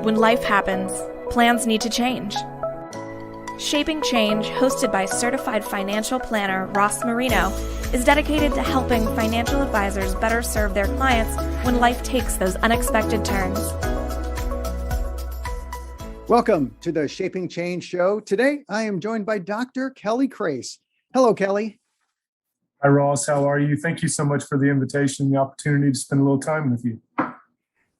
When life happens, plans need to change. Shaping Change, hosted by certified financial planner Ross Marino, is dedicated to helping financial advisors better serve their clients when life takes those unexpected turns. Welcome to the Shaping Change show. Today, I am joined by Dr. Kelly Crace. Hello, Kelly. Hi, Ross. How are you? Thank you so much for the invitation and the opportunity to spend a little time with you.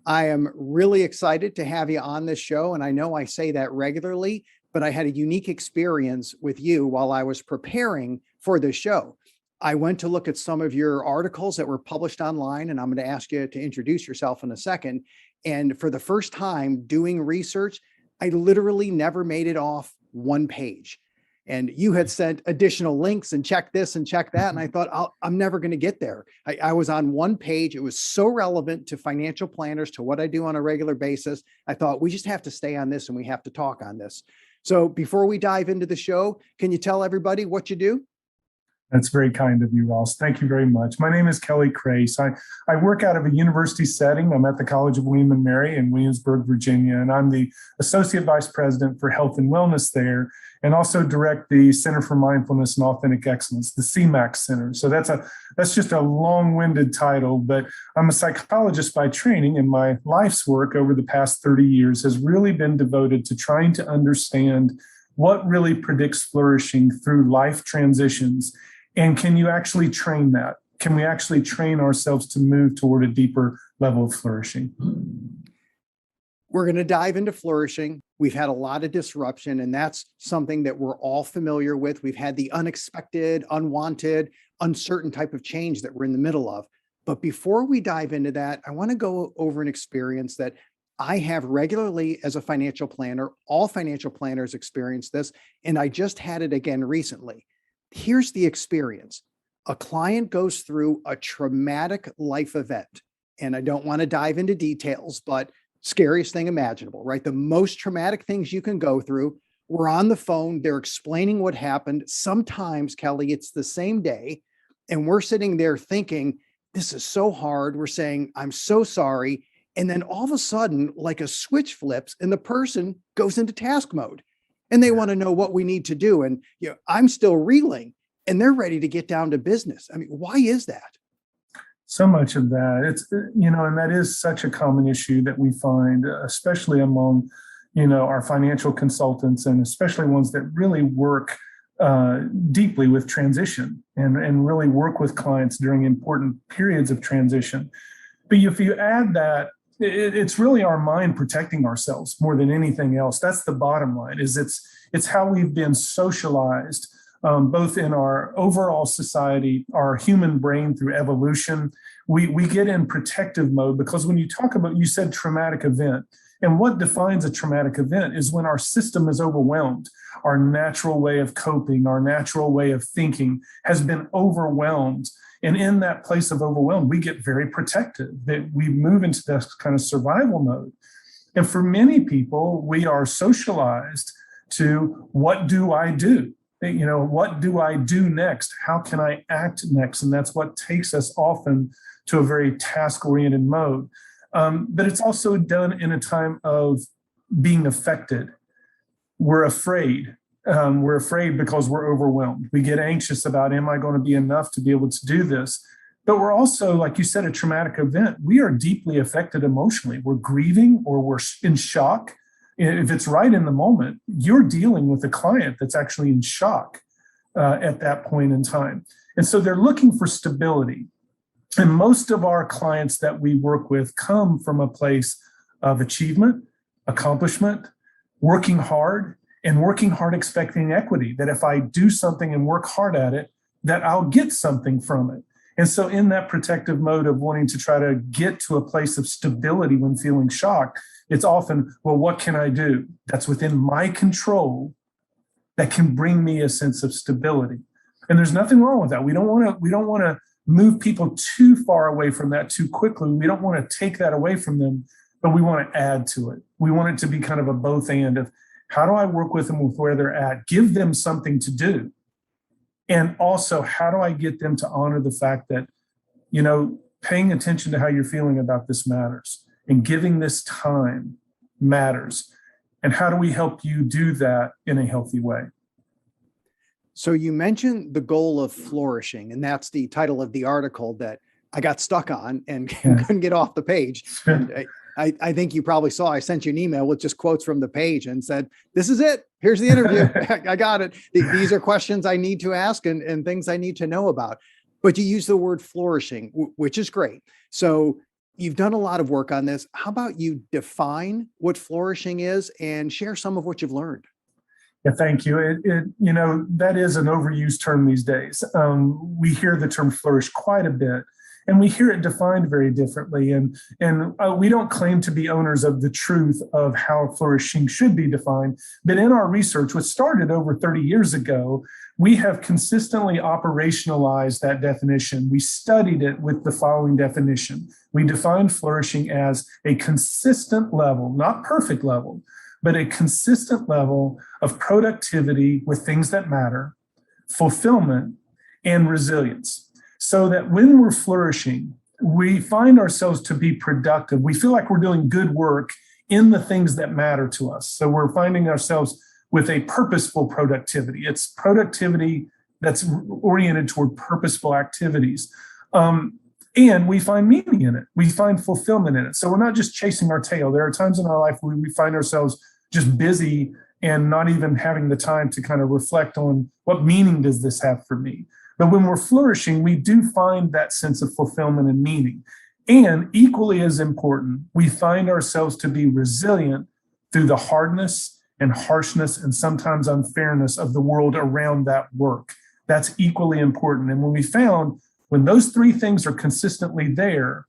I am really excited to have you on this show, and I know I say that regularly, but I had a unique experience with you while I was preparing for this show. I went to look at some of your articles that were published online, and I'm going to ask you to introduce yourself in a second. And for the first time doing research, I literally never made it off one page. And you had sent additional links and check this and check that. And I thought, I'm never going to get there. I was on one page. It was so relevant to financial planners, to what I do on a regular basis. I thought we just have to stay on this and we have to talk on this. So before we dive into the show, can you tell everybody what you do? That's very kind of you, Ross. Thank you very much. My name is Kelly Crace. I work out of a university setting. I'm at the College of William & Mary in Williamsburg, Virginia, and I'm the Associate Vice President for Health and Wellness there, and also direct the Center for Mindfulness and Authentic Excellence, the CMAX Center. So that's just a long-winded title, but I'm a psychologist by training, and my life's work over the past 30 years has really been devoted to trying to understand what really predicts flourishing through life transitions. And can you actually train that? Can we actually train ourselves to move toward a deeper level of flourishing? We're going to dive into flourishing. We've had a lot of disruption, and that's something that we're all familiar with. We've had the unexpected, unwanted, uncertain type of change that we're in the middle of. But before we dive into that, I want to go over an experience that I have regularly as a financial planner. All financial planners experience this, and I just had it again recently. Here's the experience. A client goes through a traumatic life event, and I don't want to dive into details, but scariest thing imaginable, right? The most traumatic things you can go through. We're on the phone. They're explaining what happened. Sometimes, Kelly, it's the same day, and we're sitting there thinking, this is so hard. We're saying, I'm so sorry. And then all of a sudden, like a switch flips and the person goes into task mode. And they want to know what we need to do. And I'm still reeling and they're ready to get down to business. I mean, why is that? So much of that, it's, and that is such a common issue that we find, especially among, our financial consultants, and especially ones that really work deeply with transition and really work with clients during important periods of transition. But if you add that, it's really our mind protecting ourselves more than anything else. That's the bottom line. It's how we've been socialized, both in our overall society, our human brain through evolution. We get in protective mode because when you talk about, you said traumatic event, and what defines a traumatic event is when our system is overwhelmed. Our natural way of coping, our natural way of thinking has been overwhelmed. And in that place of overwhelm, we get very protective, that we move into this kind of survival mode. And for many people, we are socialized to, what do I do? What do I do next? How can I act next? And that's what takes us often to a very task-oriented mode. But it's also done in a time of being affected. We're afraid. We're afraid because we're overwhelmed. We get anxious about, am I going to be enough to be able to do this? But we're also, like you said, a traumatic event. We are deeply affected emotionally. We're grieving or we're in shock. If it's right in the moment, you're dealing with a client that's actually in shock at that point in time. And so they're looking for stability. And most of our clients that we work with come from a place of achievement, accomplishment, working hard expecting equity, that if I do something and work hard at it, that I'll get something from it. And so in that protective mode of wanting to try to get to a place of stability when feeling shocked, it's often, well, what can I do that's within my control that can bring me a sense of stability? And there's nothing wrong with that. We don't want to move people too far away from that too quickly. We don't want to take that away from them, but we want to add to it. We want it to be kind of a both and of, how do I work with them with where they're at? Give them something to do. And also, how do I get them to honor the fact that, paying attention to how you're feeling about this matters and giving this time matters. And how do we help you do that in a healthy way? So you mentioned the goal of flourishing, and that's the title of the article that I got stuck on and couldn't get off the page. And I think you probably saw, I sent you an email with just quotes from the page and said, this is it. Here's the interview. I got it. These are questions I need to ask and things I need to know about. But you use the word flourishing, which is great. So you've done a lot of work on this. How about you define what flourishing is and share some of what you've learned? Yeah, thank you. That is an overused term these days. We hear the term flourish quite a bit, and we hear it defined very differently. And we don't claim to be owners of the truth of how flourishing should be defined. But in our research, which started over 30 years ago, we have consistently operationalized that definition. We studied it with the following definition. We defined flourishing as a consistent level, not perfect level, but a consistent level of productivity with things that matter, fulfillment, and resilience. So that when we're flourishing, we find ourselves to be productive. We feel like we're doing good work in the things that matter to us. So we're finding ourselves with a purposeful productivity. It's productivity that's oriented toward purposeful activities. And we find meaning in it. We find fulfillment in it. So we're not just chasing our tail. There are times in our life where we find ourselves just busy and not even having the time to kind of reflect on what meaning does this have for me. But when we're flourishing, we do find that sense of fulfillment and meaning. And equally as important, we find ourselves to be resilient through the hardness and harshness and sometimes unfairness of the world around that work. That's equally important. And when those three things are consistently there,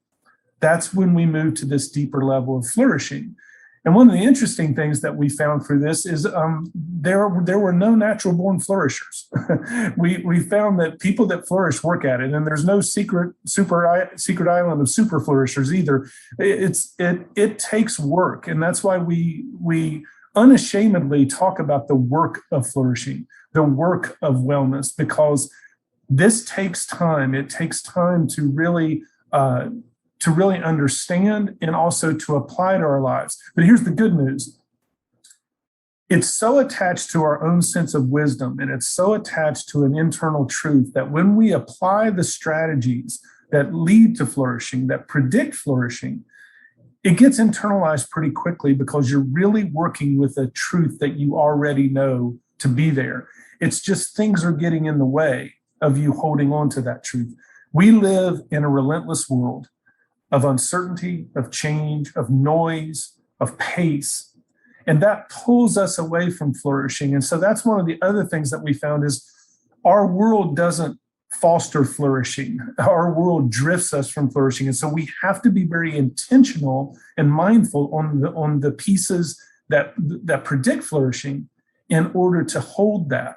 that's when we move to this deeper level of flourishing. And one of the interesting things that we found through this is there were no natural born flourishers. we found that people that flourish work at it, and there's no secret island of super flourishers either. It takes work, and that's why we unashamedly talk about the work of flourishing, the work of wellness, because this takes time. It takes time to really understand and also to apply to our lives. But here's the good news. It's so attached to our own sense of wisdom, and it's so attached to an internal truth that when we apply the strategies that lead to flourishing, that predict flourishing, it gets internalized pretty quickly because you're really working with a truth that you already know to be there. It's just things are getting in the way of you holding on to that truth. We live in a relentless world of uncertainty, of change, of noise, of pace. And that pulls us away from flourishing. And so that's one of the other things that we found is our world doesn't foster flourishing. Our world drifts us from flourishing. And so we have to be very intentional and mindful on the pieces that predict flourishing in order to hold that.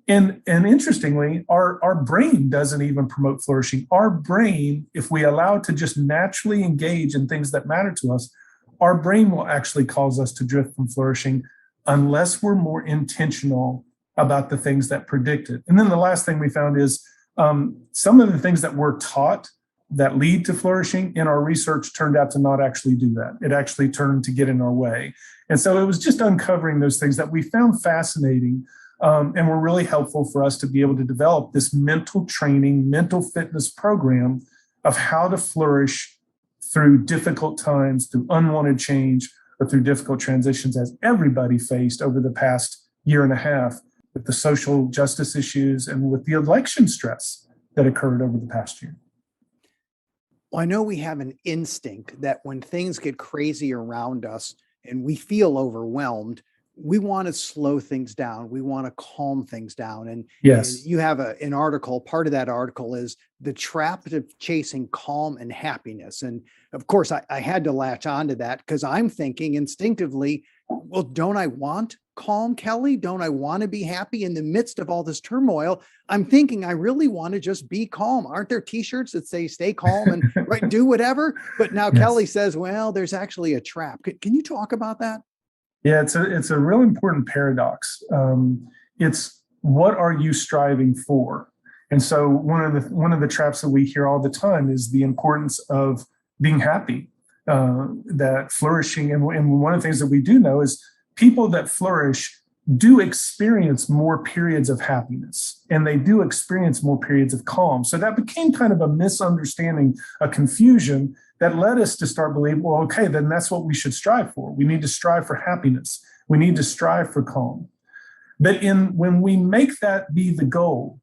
And interestingly, our brain doesn't even promote flourishing. Our brain, if we allow it to just naturally engage in things that matter to us, our brain will actually cause us to drift from flourishing unless we're more intentional about the things that predict it. And then the last thing we found is some of the things that we're taught that lead to flourishing in our research turned out to not actually do that. It actually turned to get in our way. And so it was just uncovering those things that we found fascinating and were really helpful for us to be able to develop this mental training, mental fitness program of how to flourish through difficult times, through unwanted change, or through difficult transitions as everybody faced over the past year and a half with the social justice issues and with the election stress that occurred over the past year. Well, I know we have an instinct that when things get crazy around us and we feel overwhelmed, we want to slow things down. We want to calm things down. And, yes. And you have an article, part of that article is the trap of chasing calm and happiness. And of course, I had to latch onto that because I'm thinking instinctively, well, don't I want calm, Kelly? Don't I want to be happy in the midst of all this turmoil? I'm thinking I really want to just be calm. Aren't there t-shirts that say stay calm and right, do whatever? But now yes. Kelly says, well, there's actually a trap. Can you talk about that? Yeah, it's a real important paradox. It's what are you striving for? And so one of the traps that we hear all the time is the importance of being happy, that flourishing, and one of the things that we do know is people that flourish do experience more periods of happiness, and they do experience more periods of calm. So that became kind of a misunderstanding, a confusion that led us to start believing, well, okay, then that's what we should strive for. We need to strive for happiness. We need to strive for calm. But when we make that be the goal,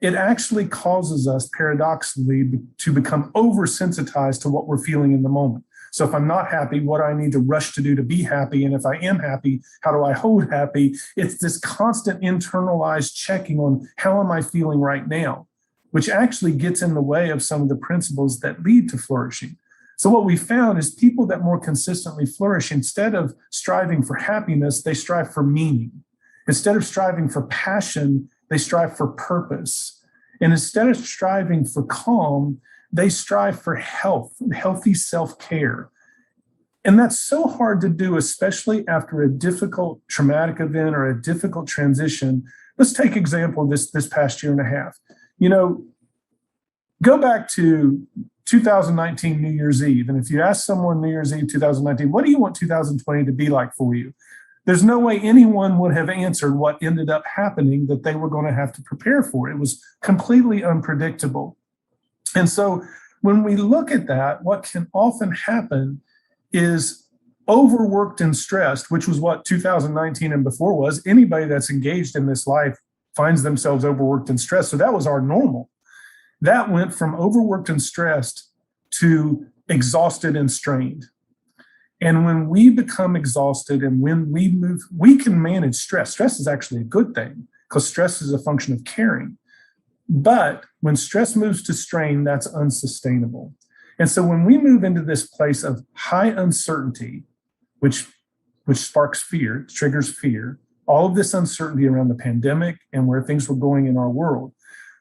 it actually causes us paradoxically to become oversensitized to what we're feeling in the moment. So if I'm not happy, what do I need to rush to do to be happy? And if I am happy, how do I hold happy? It's this constant internalized checking on how am I feeling right now, which actually gets in the way of some of the principles that lead to flourishing. So what we found is people that more consistently flourish, instead of striving for happiness, they strive for meaning. Instead of striving for passion, they strive for purpose. And instead of striving for calm, they strive for health, healthy self-care. And that's so hard to do, especially after a difficult traumatic event or a difficult transition. Let's take example this past year and a half. Go back to 2019 New Year's Eve. And if you ask someone New Year's Eve 2019, what do you want 2020 to be like for you? There's no way anyone would have answered what ended up happening that they were going to have to prepare for. It was completely unpredictable. And so when we look at that, what can often happen is overworked and stressed, which was what 2019 and before was. Anybody that's engaged in this life finds themselves overworked and stressed. So that was our normal. That went from overworked and stressed to exhausted and strained. And when we become exhausted and when we move, we can manage stress. Stress is actually a good thing because stress is a function of caring. But when stress moves to strain, that's unsustainable. And so when we move into this place of high uncertainty, which sparks fear, triggers fear, all of this uncertainty around the pandemic and where things were going in our world,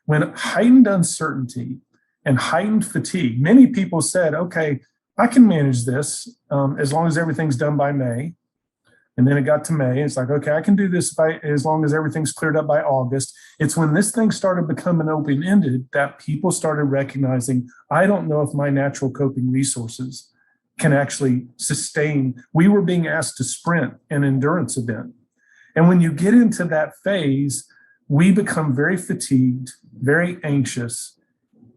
when heightened uncertainty and heightened fatigue, many people said, okay, I can manage this as long as everything's done by May. And then it got to May. It's like, okay, I can do this as long as everything's cleared up by August. It's when this thing started becoming open-ended that people started recognizing, I don't know if my natural coping resources can actually sustain. We were being asked to sprint an endurance event. And when you get into that phase, we become very fatigued, very anxious.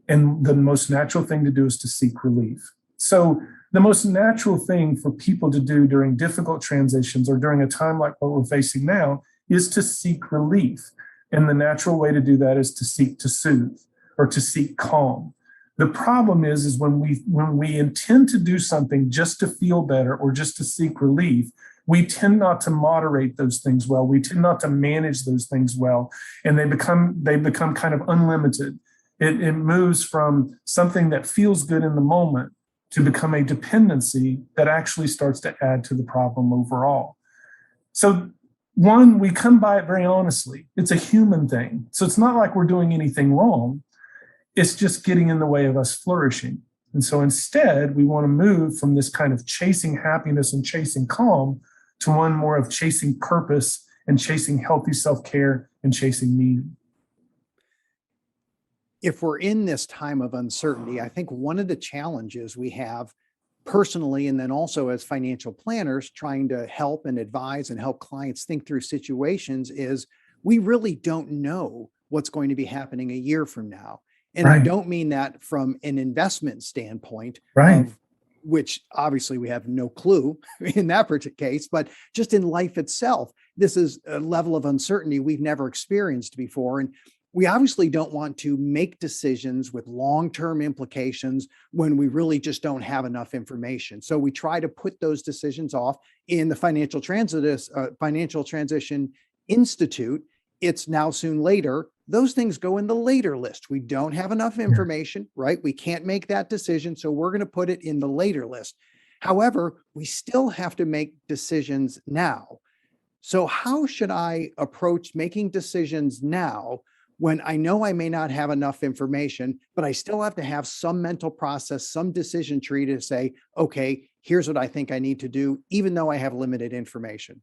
And the most natural thing to do is to seek relief. So the most natural thing for people to do during difficult transitions or during a time like what we're facing now is to seek relief. And the natural way to do that is to seek to soothe or to seek calm. The problem is when we intend to do something just to feel better or just to seek relief, we tend not to moderate those things well. We tend not to manage those things well. And they become kind of unlimited. It moves from something that feels good in the moment to become a dependency that actually starts to add to the problem overall. So one, we come by it very honestly. It's a human thing. So it's not like we're doing anything wrong. It's just getting in the way of us flourishing. And so instead, we want to move from this kind of chasing happiness and chasing calm to one more of chasing purpose and chasing healthy self-care and chasing meaning. If we're in this time of uncertainty, I think one of the challenges we have personally, and then also as financial planners trying to help and advise and help clients think through situations, is we really don't know what's going to be happening a year from now. And Right. I don't mean that from an investment standpoint, Right. of which obviously we have no clue in that particular case, but just in life itself, this is a level of uncertainty we've never experienced before. And we obviously don't want to make decisions with long-term implications when we really just don't have enough information. So we try to put those decisions off. In the Financial Transition Institute, it's Now Soon Later. Those things go in the later list. We don't have enough information, right? We can't make that decision. So we're going to put it in the later list. However, we still have to make decisions now. So how should I approach making decisions now when I know I may not have enough information, but I still have to have some mental process, some decision tree to say, okay, here's what I think I need to do, even though I have limited information?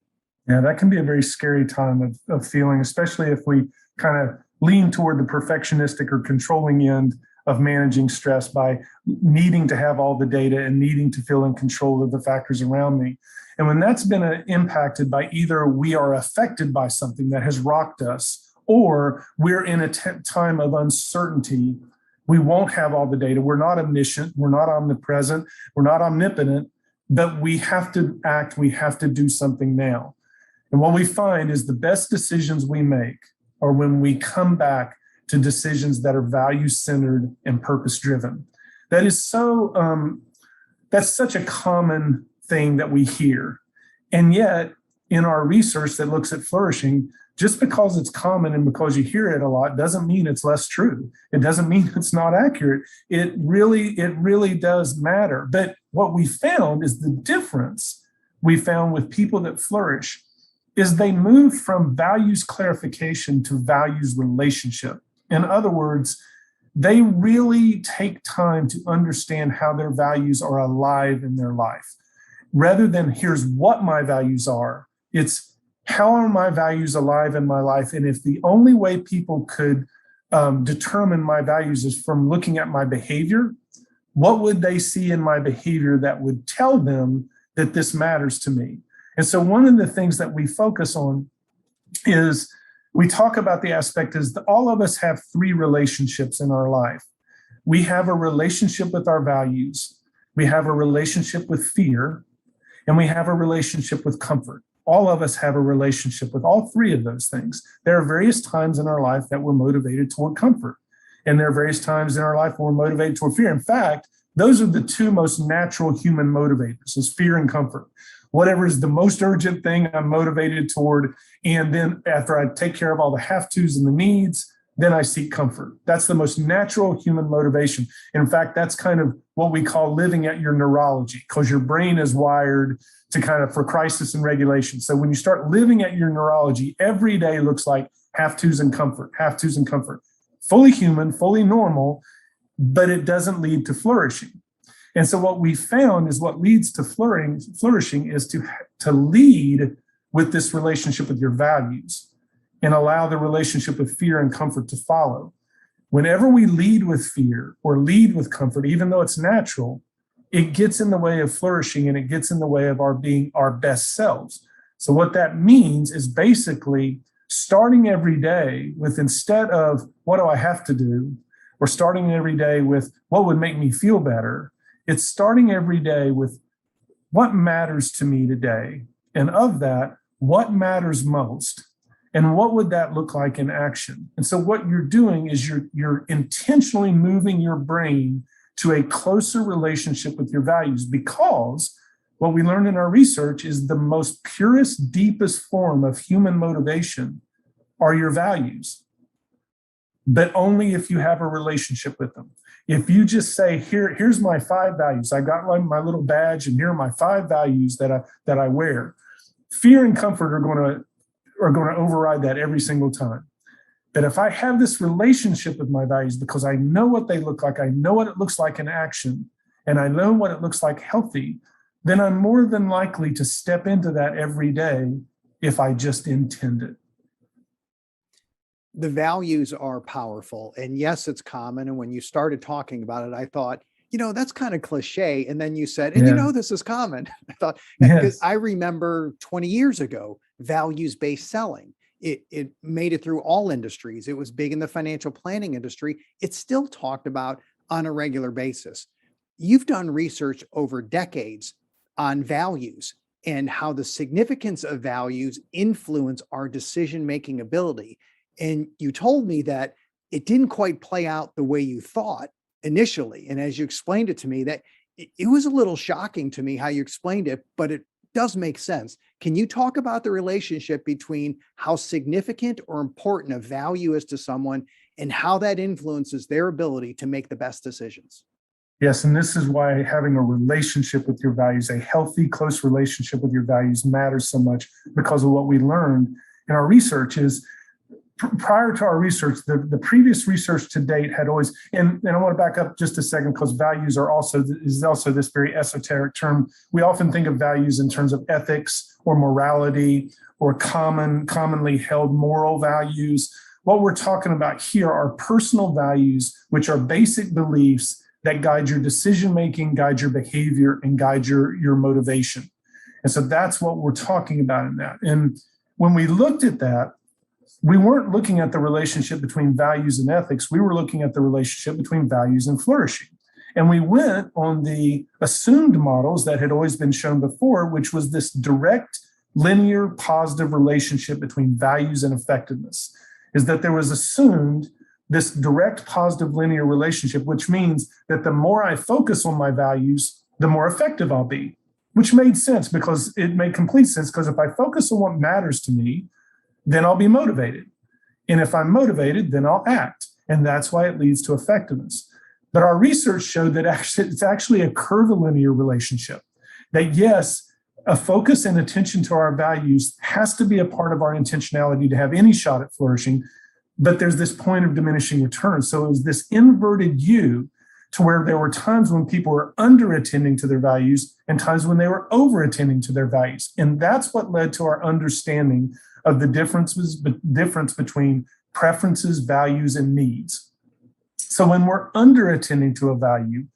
Yeah, that can be a very scary time of feeling, especially if we kind of lean toward the perfectionistic or controlling end of managing stress, by needing to have all the data and needing to feel in control of the factors around me. And when that's been impacted by either we are affected by something that has rocked us, or we're in a time of uncertainty, we won't have all the data. We're not omniscient. We're not omnipresent. We're not omnipotent, but we have to act. We have to do something now. And what we find is the best decisions we make are when we come back to decisions that are value-centered and purpose-driven. That is that's such a common thing that we hear. And yet, in our research that looks at flourishing, just because it's common and because you hear it a lot doesn't mean it's less true. It doesn't mean it's not accurate. It really does matter. But what we found is the difference we found with people that flourish is they move from values clarification to values relationship. In other words, they really take time to understand how their values are alive in their life. Rather than here's what my values are, it's how are my values alive in my life? And if the only way people could determine my values is from looking at my behavior, what would they see in my behavior that would tell them that this matters to me? And so one of the things that we focus on is we talk about the aspect is that all of us have three relationships in our life. We have a relationship with our values, we have a relationship with fear, and we have a relationship with comfort. All of us have a relationship with all three of those things. There are various times in our life that we're motivated toward comfort, and there are various times in our life where we're motivated toward fear. In fact, those are the two most natural human motivators, is fear and comfort. Whatever is the most urgent thing I'm motivated toward, and then after I take care of all the have-tos and the needs, then I seek comfort. That's the most natural human motivation. In fact, that's kind of what we call living at your neurology, because your brain is wired to kind of for crisis and regulation. So when you start living at your neurology, every day looks like have-tos and comfort, have-tos and comfort. Fully human, fully normal, but it doesn't lead to flourishing. And so what we found is what leads to flourishing is to lead with this relationship with your values and allow the relationship with fear and comfort to follow. Whenever we lead with fear or lead with comfort, even though it's natural, it gets in the way of flourishing and it gets in the way of our being our best selves. So what that means is basically starting every day with, instead of what do I have to do, or starting every day with what would make me feel better, it's starting every day with what matters to me today. And of that, what matters most? And what would that look like in action? And so what you're doing is you're intentionally moving your brain to a closer relationship with your values, because what we learned in our research is the most purest, deepest form of human motivation are your values, but only if you have a relationship with them. If you just say, here's my 5 values, I got my little badge and here are my 5 values that I wear. Fear and comfort are going to override that every single time. But if I have this relationship with my values, because I know what they look like, I know what it looks like in action, and I know what it looks like healthy, then I'm more than likely to step into that every day if I just intend it. The values are powerful. And yes, it's common. And when you started talking about it, I thought, that's kind of cliche. And then you said, and this is common. I thought, because I remember 20 years ago, values-based selling. It made it through all industries. It was big in the financial planning industry. It's still talked about on a regular basis. You've done research over decades on values and how the significance of values influence our decision-making ability. And you told me that it didn't quite play out the way you thought initially. And as you explained it to me, that it was a little shocking to me how you explained it, but it does make sense. Can you talk about the relationship between how significant or important a value is to someone and how that influences their ability to make the best decisions? Yes, and this is why having a relationship with your values, a healthy, close relationship with your values matters so much, because of what we learned in our research is prior to our research, the previous research to date had always, and I want to back up just a second, because values is also this very esoteric term. We often think of values in terms of ethics or morality or commonly held moral values. what we're talking about here are personal values, which are basic beliefs that guide your decision-making, guide your behavior, and guide your motivation. And so that's what we're talking about in that. And when we looked at that, we weren't looking at the relationship between values and ethics. We were looking at the relationship between values and flourishing. And we went on the assumed models that had always been shown before, which was this direct, linear, positive relationship between values and effectiveness, is that there was assumed this direct, positive, linear relationship, which means that the more I focus on my values, the more effective I'll be, which made sense because it made complete sense, because if I focus on what matters to me, then I'll be motivated. And if I'm motivated, then I'll act. And that's why it leads to effectiveness. But our research showed that it's actually a curvilinear relationship, that yes, a focus and attention to our values has to be a part of our intentionality to have any shot at flourishing, but there's this point of diminishing returns. So it was this inverted U, to where there were times when people were under attending to their values and times when they were over attending to their values. And that's what led to our understanding of the difference between preferences, values, and needs. So when we're under attending to a value,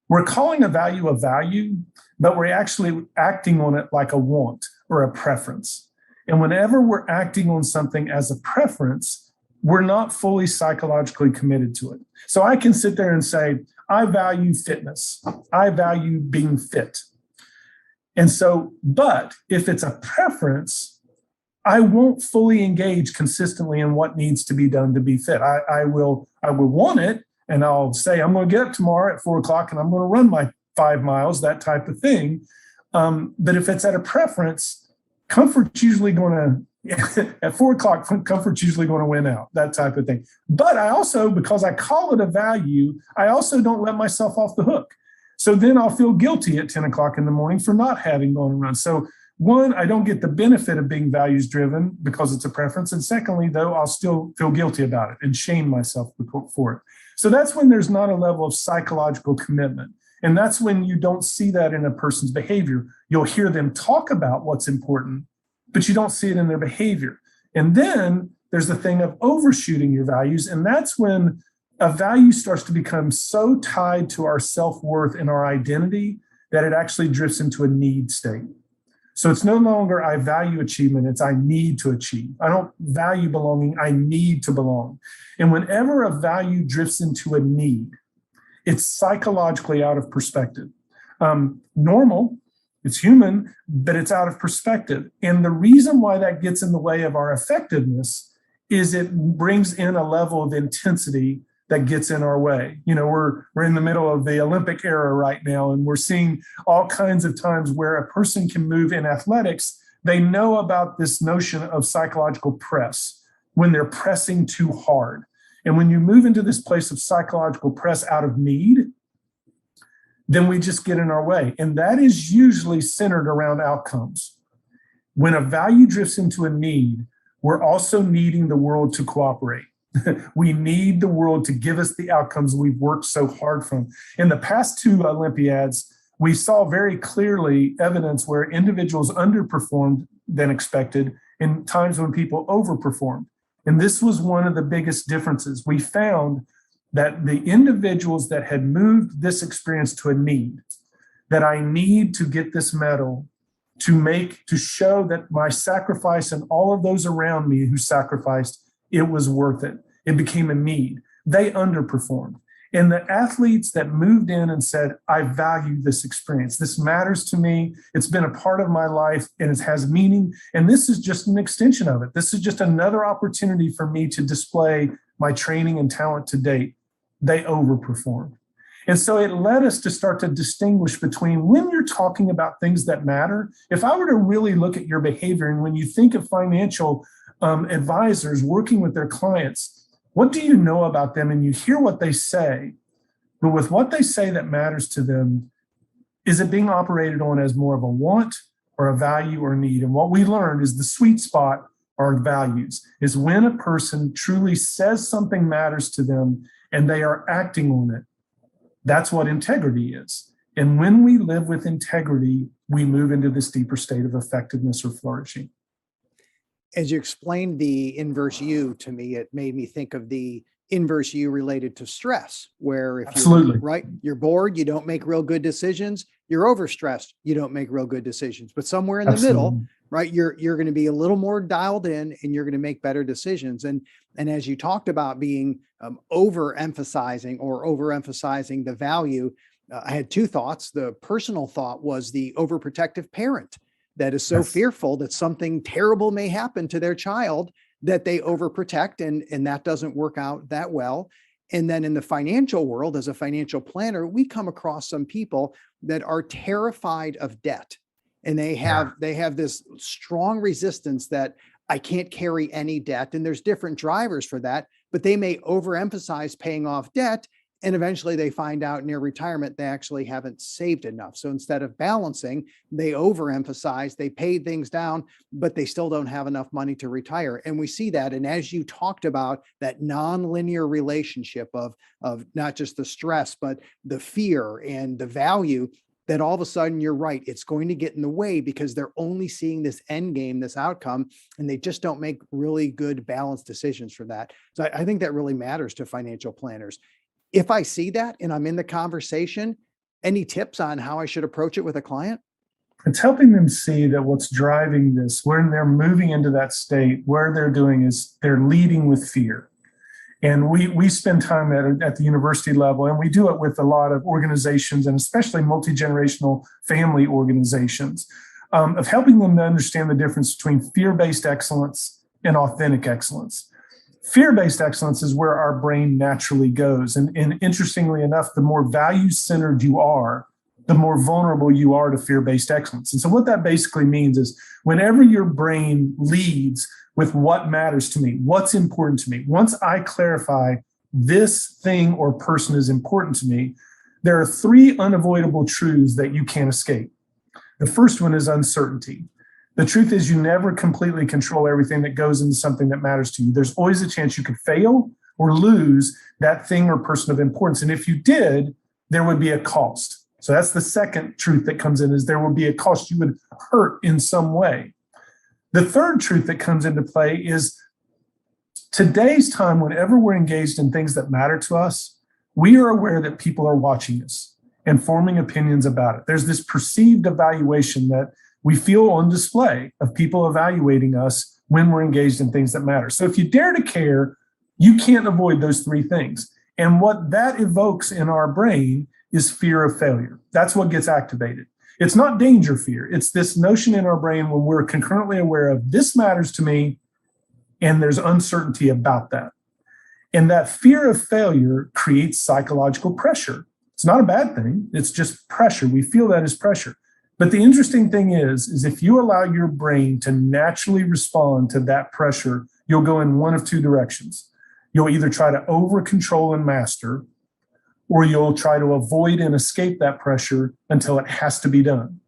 we're calling a value, but we're actually acting on it like a want or a preference. And whenever we're acting on something as a preference, we're not fully psychologically committed to it. So I can sit there and say, I value fitness. I value being fit. And so, but if it's a preference, I won't fully engage consistently in what needs to be done to be fit. I will want it, and I'll say, I'm going to get up tomorrow at 4:00 and I'm going to run my 5 miles, that type of thing. But if it's at a preference, comfort's usually going to, at 4:00, comfort's usually going to win out, that type of thing. But I also, because I call it a value, I also don't let myself off the hook. So then I'll feel guilty at 10 o'clock in the morning for not having gone and run. So one, I don't get the benefit of being values driven because it's a preference. And secondly, though, I'll still feel guilty about it and shame myself for it. So that's when there's not a level of psychological commitment. And that's when you don't see that in a person's behavior. You'll hear them talk about what's important, but you don't see it in their behavior. And then there's the thing of overshooting your values. And that's when a value starts to become so tied to our self-worth and our identity that it actually drifts into a need state. So it's no longer I value achievement, it's I need to achieve. I don't value belonging, I need to belong. And whenever a value drifts into a need, it's psychologically out of perspective. Normal, it's human, but it's out of perspective. And the reason why that gets in the way of our effectiveness is it brings in a level of intensity that gets in our way. You know, we're in the middle of the Olympic era right now, and we're seeing all kinds of times where a person can move in athletics. They know about this notion of psychological press when they're pressing too hard. And when you move into this place of psychological press out of need, then we just get in our way. And that is usually centered around outcomes. When a value drifts into a need, we're also needing the world to cooperate. We need the world to give us the outcomes we've worked so hard from. In the past 2 Olympiads, we saw very clearly evidence where individuals underperformed than expected in times when people overperformed. And this was one of the biggest differences. We found that the individuals that had moved this experience to a need, that I need to get this medal to show that my sacrifice and all of those around me who sacrificed, it was worth it. It became a need. They underperformed. And the athletes that moved in and said, I value this experience. This matters to me. It's been a part of my life and it has meaning. And this is just an extension of it. This is just another opportunity for me to display my training and talent to date. They overperformed. And so it led us to start to distinguish between when you're talking about things that matter. If I were to really look at your behavior, and when you think of financial advisors working with their clients, what do you know about them? And you hear what they say, but with what they say that matters to them, is it being operated on as more of a want or a value or need? And what we learned is the sweet spot are values, is when a person truly says something matters to them and they are acting on it. That's what integrity is. And when we live with integrity, we move into this deeper state of effectiveness or flourishing. As you explained the inverse U to me, it made me think of the inverse U related to stress, where if Absolutely. you're bored, you don't make real good decisions. You're overstressed, you don't make real good decisions. But somewhere in the middle, Absolutely. right, you're going to be a little more dialed in and you're going to make better decisions. And as you talked about being overemphasizing the value, I had two thoughts. The personal thought was the overprotective parent that is so Yes. fearful that something terrible may happen to their child that they overprotect, and that doesn't work out that well. And then in the financial world, as a financial planner, we come across some people that are terrified of debt. And they have this strong resistance that I can't carry any debt. And there's different drivers for that, but they may overemphasize paying off debt. And eventually they find out in their retirement, they actually haven't saved enough. So instead of balancing, they overemphasize, they pay things down, but they still don't have enough money to retire. And we see that. And as you talked about that nonlinear relationship of not just the stress, but the fear and the value, that all of a sudden you're right, it's going to get in the way because they're only seeing this end game, this outcome, and they just don't make really good balanced decisions for that. So I think that really matters to financial planners. If I see that and I'm in the conversation, any tips on how I should approach it with a client? It's helping them see that what's driving this, when they're moving into that state, where they're doing is they're leading with fear. And we spend time at the university level, and we do it with a lot of organizations, and especially multi-generational family organizations, of helping them to understand the difference between fear-based excellence and authentic excellence. Fear-based excellence is where our brain naturally goes. And interestingly enough, the more value-centered you are, the more vulnerable you are to fear-based excellence. And so what that basically means is whenever your brain leads with what matters to me, what's important to me, once I clarify this thing or person is important to me, there are three unavoidable truths that you can't escape. The first one is uncertainty. The truth is you never completely control everything that goes into something that matters to you. There's always a chance you could fail or lose that thing or person of importance. And if you did, there would be a cost. So that's the second truth that comes in, is there will be a cost. You would hurt in some way. The third truth that comes into play is today's time, whenever we're engaged in things that matter to us, we are aware that people are watching us and forming opinions about it. There's this perceived evaluation that we feel on display of people evaluating us when we're engaged in things that matter. So if you dare to care, you can't avoid those three things. And what that evokes in our brain is fear of failure. That's what gets activated. It's not danger fear. It's this notion in our brain when we're concurrently aware of this matters to me and there's uncertainty about that. And that fear of failure creates psychological pressure. It's not a bad thing. It's just pressure. We feel that as pressure. But the interesting thing is if you allow your brain to naturally respond to that pressure, you'll go in one of two directions. You'll either try to over control and master, or you'll try to avoid and escape that pressure until it has to be done.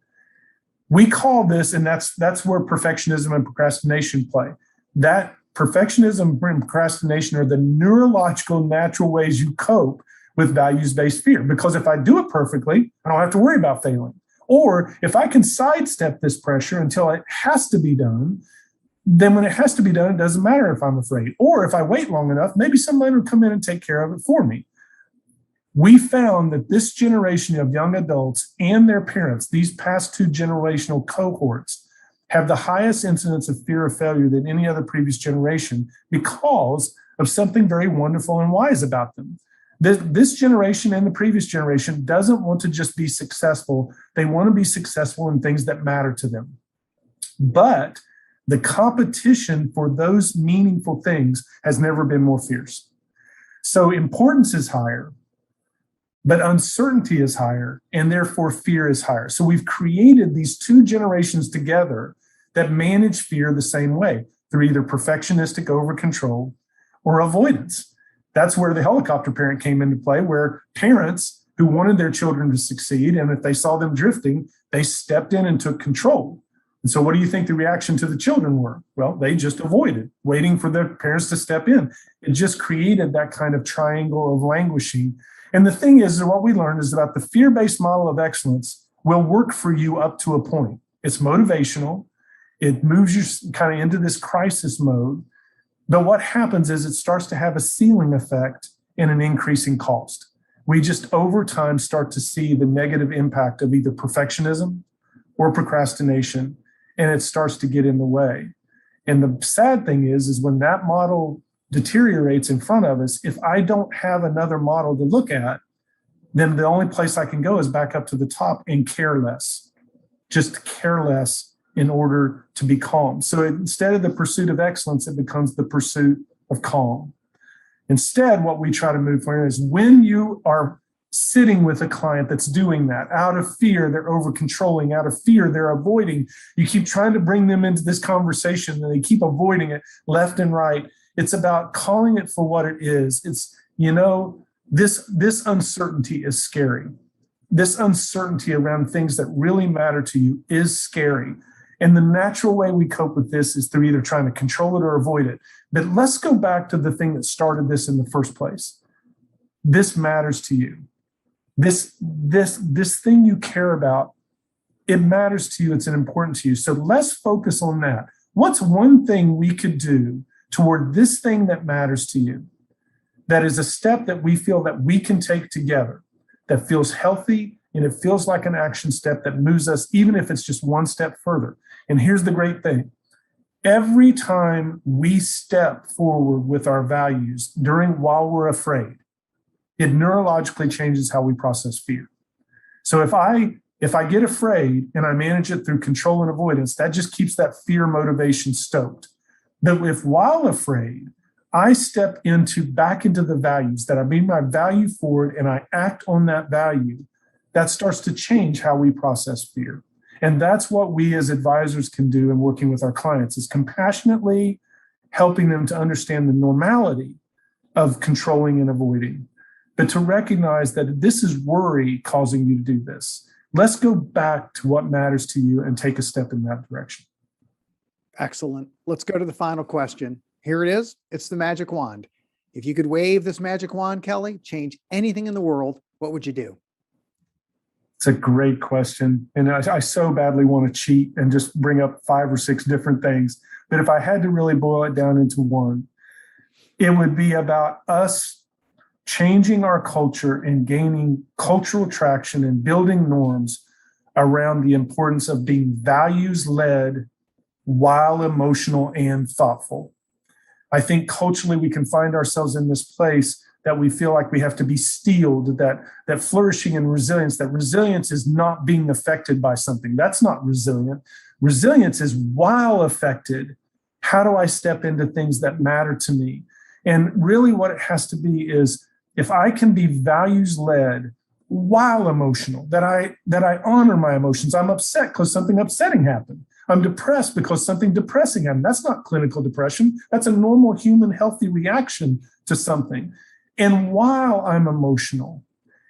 We call this, and that's where perfectionism and procrastination play. That perfectionism and procrastination are the neurological, natural ways you cope with values-based fear. Because if I do it perfectly, I don't have to worry about failing. Or if I can sidestep this pressure until it has to be done, then when it has to be done, it doesn't matter if I'm afraid. Or if I wait long enough, maybe somebody will come in and take care of it for me. We found that this generation of young adults and their parents, these past two generational cohorts, have the highest incidence of fear of failure than any other previous generation because of something very wonderful and wise about them. This generation and the previous generation doesn't want to just be successful. They want to be successful in things that matter to them. But the competition for those meaningful things has never been more fierce. So importance is higher, but uncertainty is higher, and therefore fear is higher. So we've created these two generations together that manage fear the same way, through either perfectionistic over control or avoidance. That's where the helicopter parent came into play, where parents who wanted their children to succeed, and if they saw them drifting, they stepped in and took control. And so what do you think the reaction to the children were? Well, they just avoided, waiting for their parents to step in. It just created that kind of triangle of languishing. And the thing is, what we learned is about the fear-based model of excellence will work for you up to a point. It's motivational. It moves you kind of into this crisis mode. But what happens is it starts to have a ceiling effect and an increasing cost. We just over time start to see the negative impact of either perfectionism or procrastination, and it starts to get in the way. And the sad thing is when that model deteriorates in front of us, if I don't have another model to look at, then the only place I can go is back up to the top and care less, just care less in order to be calm. So instead of the pursuit of excellence, it becomes the pursuit of calm. Instead, what we try to move forward is when you are sitting with a client that's doing that, out of fear, they're over controlling, out of fear, they're avoiding. You keep trying to bring them into this conversation and they keep avoiding it left and right. It's about calling it for what it is. It's, this uncertainty is scary. This uncertainty around things that really matter to you is scary. And the natural way we cope with this is through either trying to control it or avoid it. But let's go back to the thing that started this in the first place. This matters to you. This thing you care about, it matters to you. It's important to you. So let's focus on that. What's one thing we could do toward this thing that matters to you? That is a step that we feel that we can take together, that feels healthy, and it feels like an action step that moves us, even if it's just one step further. And here's the great thing. Every time we step forward with our values while we're afraid, it neurologically changes how we process fear. So if I get afraid and I manage it through control and avoidance, that just keeps that fear motivation stoked. But if while afraid, I step back into the values, that I bring my value forward and I act on that value, that starts to change how we process fear. And that's what we as advisors can do in working with our clients, is compassionately helping them to understand the normality of controlling and avoiding, but to recognize that this is worry causing you to do this. Let's go back to what matters to you and take a step in that direction. Excellent. Let's go to the final question. Here it is. It's the magic wand. If you could wave this magic wand, Kelly, change anything in the world, what would you do? It's a great question. And I so badly want to cheat and just bring up 5 or 6 different things. But if I had to really boil it down into one, it would be about us changing our culture and gaining cultural traction and building norms around the importance of being values-led while emotional and thoughtful. I think culturally we can find ourselves in this place that we feel like we have to be steeled, that flourishing and resilience, that resilience is not being affected by something. That's not resilient. Resilience is while affected, how do I step into things that matter to me? And really what it has to be is, if I can be values-led while emotional, that I honor my emotions. I'm upset because something upsetting happened. I'm depressed because something depressing happened. That's not clinical depression. That's a normal human healthy reaction to something. And while I'm emotional,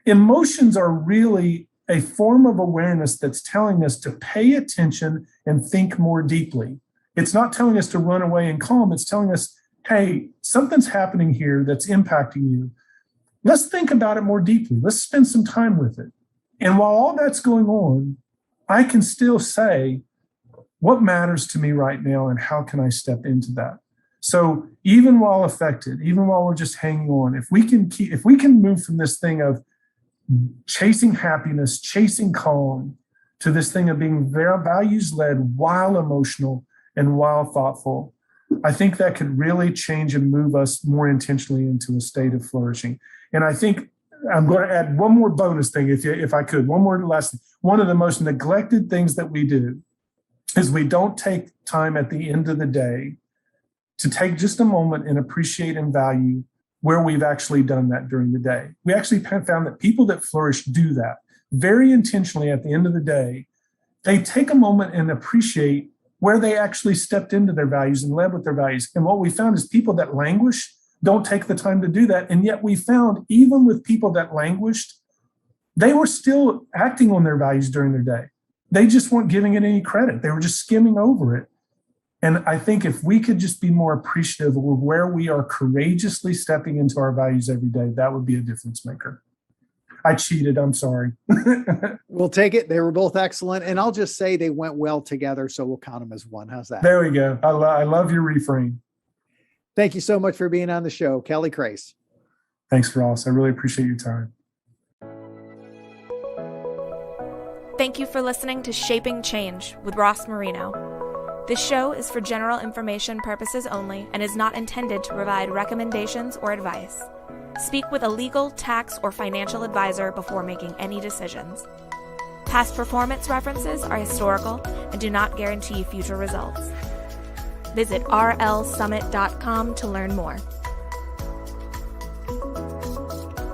emotions are really a form of awareness that's telling us to pay attention and think more deeply. It's not telling us to run away and calm. It's telling us, hey, something's happening here that's impacting you. Let's think about it more deeply. Let's spend some time with it. And while all that's going on, I can still say, what matters to me right now and how can I step into that? So even while affected, even while we're just hanging on, if we can move from this thing of chasing happiness, chasing calm, to this thing of being very values-led while emotional and while thoughtful, I think that could really change and move us more intentionally into a state of flourishing. And I think I'm going to add one more bonus thing, if I could, one more last thing. One of the most neglected things that we do is we don't take time at the end of the day to take just a moment and appreciate and value where we've actually done that during the day. We actually found that people that flourish do that very intentionally at the end of the day. They take a moment and appreciate where they actually stepped into their values and led with their values. And what we found is people that languish don't take the time to do that. And yet we found even with people that languished, they were still acting on their values during their day. They just weren't giving it any credit. They were just skimming over it. And I think if we could just be more appreciative of where we are courageously stepping into our values every day, that would be a difference maker. I cheated. I'm sorry. We'll take it. They were both excellent. And I'll just say they went well together. So we'll count them as one. How's that? There we go. I love your reframe. Thank you so much for being on the show, Kelly Crace. Thanks, Ross. I really appreciate your time. Thank you for listening to Shaping Change with Ross Marino. This show is for general information purposes only and is not intended to provide recommendations or advice. Speak with a legal, tax, or financial advisor before making any decisions. Past performance references are historical and do not guarantee future results. Visit rlsummit.com to learn more.